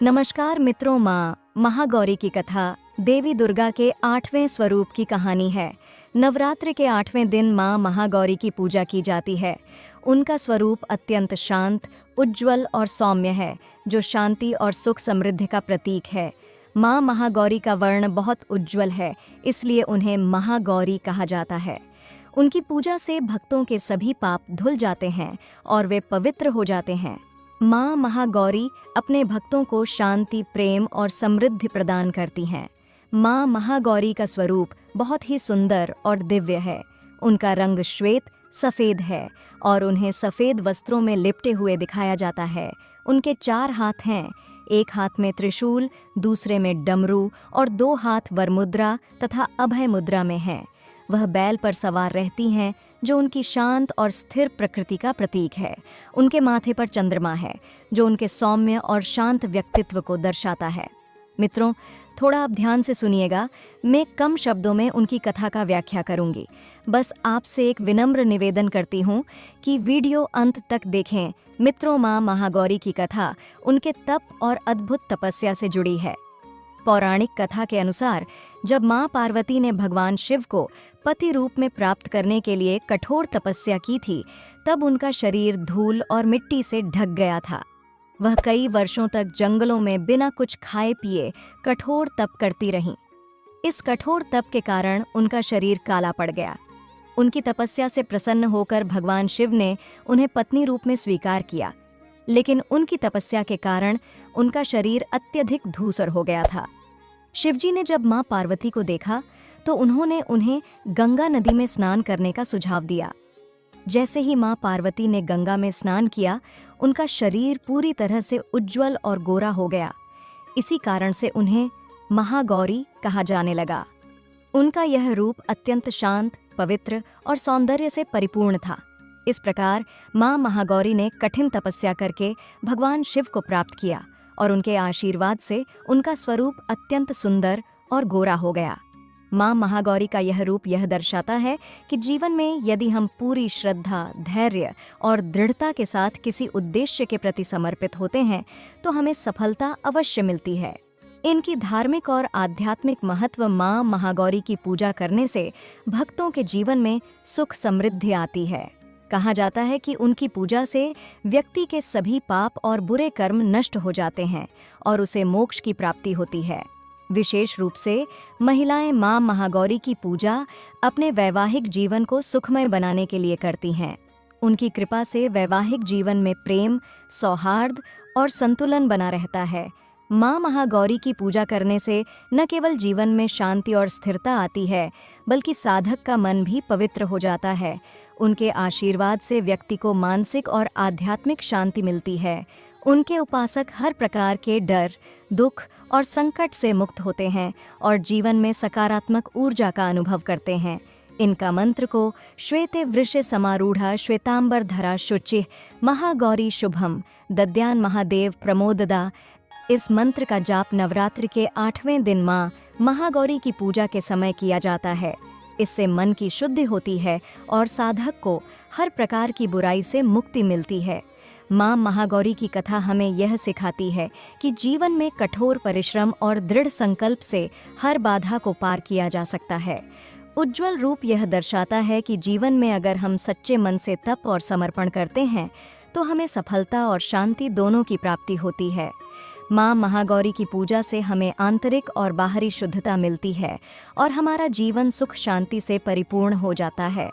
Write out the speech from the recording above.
नमस्कार मित्रों, माँ महागौरी की कथा देवी दुर्गा के 8वें स्वरूप की कहानी है। नवरात्र के 8वें दिन माँ महागौरी की पूजा की जाती है। उनका स्वरूप अत्यंत शांत, उज्ज्वल और सौम्य है, जो शांति और सुख समृद्धि का प्रतीक है। माँ महागौरी का वर्ण बहुत उज्ज्वल है, इसलिए उन्हें महागौरी कहा जाता है। उनकी पूजा से भक्तों के सभी पाप धुल जाते हैं और वे पवित्र हो जाते हैं। माँ महागौरी अपने भक्तों को शांति, प्रेम और समृद्धि प्रदान करती हैं। माँ महागौरी का स्वरूप बहुत ही सुंदर और दिव्य है। उनका रंग श्वेत सफ़ेद है और उन्हें सफ़ेद वस्त्रों में लिपटे हुए दिखाया जाता है। उनके 4 हाथ हैं, एक हाथ में त्रिशूल, दूसरे में डमरू और 2 हाथ वरमुद्रा तथा अभय मुद्रा में हैं। वह बैल पर सवार रहती हैं, जो उनकी शांत और स्थिर प्रकृति का प्रतीक है। उनके माथे पर चंद्रमा है, जो उनके सौम्य और शांत व्यक्तित्व को दर्शाता है। मित्रों, थोड़ा आप ध्यान से सुनिएगा। मैं कम शब्दों में उनकी कथा का व्याख्या करूंगी। बस आपसे एक विनम्र निवेदन करती हूँ कि वीडियो अंत तक देखें। मित्रों, माँ महागौरी की कथा उनके तप और अद्भुत तपस्या से जुड़ी है। पौराणिक कथा के अनुसार जब माँ पार्वती ने भगवान शिव को पति रूप में प्राप्त करने के लिए कठोर तपस्या की थी, तब उनका शरीर धूल और मिट्टी से ढक गया था। वह कई वर्षों तक जंगलों में बिना कुछ खाए पिए कठोर तप करती रहीं। इस कठोर तप के कारण उनका शरीर काला पड़ गया। उनकी तपस्या से प्रसन्न होकर भगवान शिव ने उन्हें पत्नी रूप में स्वीकार किया, लेकिन उनकी तपस्या के कारण उनका शरीर अत्यधिक धूसर हो गया था। शिवजी ने जब माँ पार्वती को देखा तो उन्होंने उन्हें गंगा नदी में स्नान करने का सुझाव दिया। जैसे ही माँ पार्वती ने गंगा में स्नान किया, उनका शरीर पूरी तरह से उज्ज्वल और गोरा हो गया। इसी कारण से उन्हें महागौरी कहा जाने लगा। उनका यह रूप अत्यंत शांत, पवित्र और सौंदर्य से परिपूर्ण था। इस प्रकार माँ महागौरी ने कठिन तपस्या करके भगवान शिव को प्राप्त किया और उनके आशीर्वाद से उनका स्वरूप अत्यंत सुंदर और गोरा हो गया। माँ महागौरी का यह रूप यह दर्शाता है कि जीवन में यदि हम पूरी श्रद्धा, धैर्य और दृढ़ता के साथ किसी उद्देश्य के प्रति समर्पित होते हैं तो हमें सफलता अवश्य मिलती है। इनकी धार्मिक और आध्यात्मिक महत्व माँ महागौरी की पूजा करने से भक्तों के जीवन में सुख समृद्धि आती है। कहा जाता है कि उनकी पूजा से व्यक्ति के सभी पाप और बुरे कर्म नष्ट हो जाते हैं और उसे मोक्ष की प्राप्ति होती है। विशेष रूप से महिलाएं माँ महागौरी की पूजा अपने वैवाहिक जीवन को सुखमय बनाने के लिए करती हैं। उनकी कृपा से वैवाहिक जीवन में प्रेम, सौहार्द और संतुलन बना रहता है। माँ महागौरी की पूजा करने से न केवल जीवन में शांति और स्थिरता आती है, बल्कि साधक का मन भी पवित्र हो जाता है। उनके आशीर्वाद से व्यक्ति को मानसिक और आध्यात्मिक शांति मिलती है। उनके उपासक हर प्रकार के डर, दुख और संकट से मुक्त होते हैं और जीवन में सकारात्मक ऊर्जा का अनुभव करते हैं। इनका मंत्र को श्वेते वृषे समारूढ़ा श्वेतांबर धरा शुचिः महागौरी शुभम दद्यान महादेव प्रमोददा। इस मंत्र का जाप नवरात्रि के 8वें दिन माँ महागौरी की पूजा के समय किया जाता है। इससे मन की शुद्धि होती है और साधक को हर प्रकार की बुराई से मुक्ति मिलती है। माँ महागौरी की कथा हमें यह सिखाती है कि जीवन में कठोर परिश्रम और दृढ़ संकल्प से हर बाधा को पार किया जा सकता है। उज्ज्वल रूप यह दर्शाता है कि जीवन में अगर हम सच्चे मन से तप और समर्पण करते हैं तो हमें सफलता और शांति दोनों की प्राप्ति होती है। माँ महागौरी की पूजा से हमें आंतरिक और बाहरी शुद्धता मिलती है और हमारा जीवन सुख शांति से परिपूर्ण हो जाता है।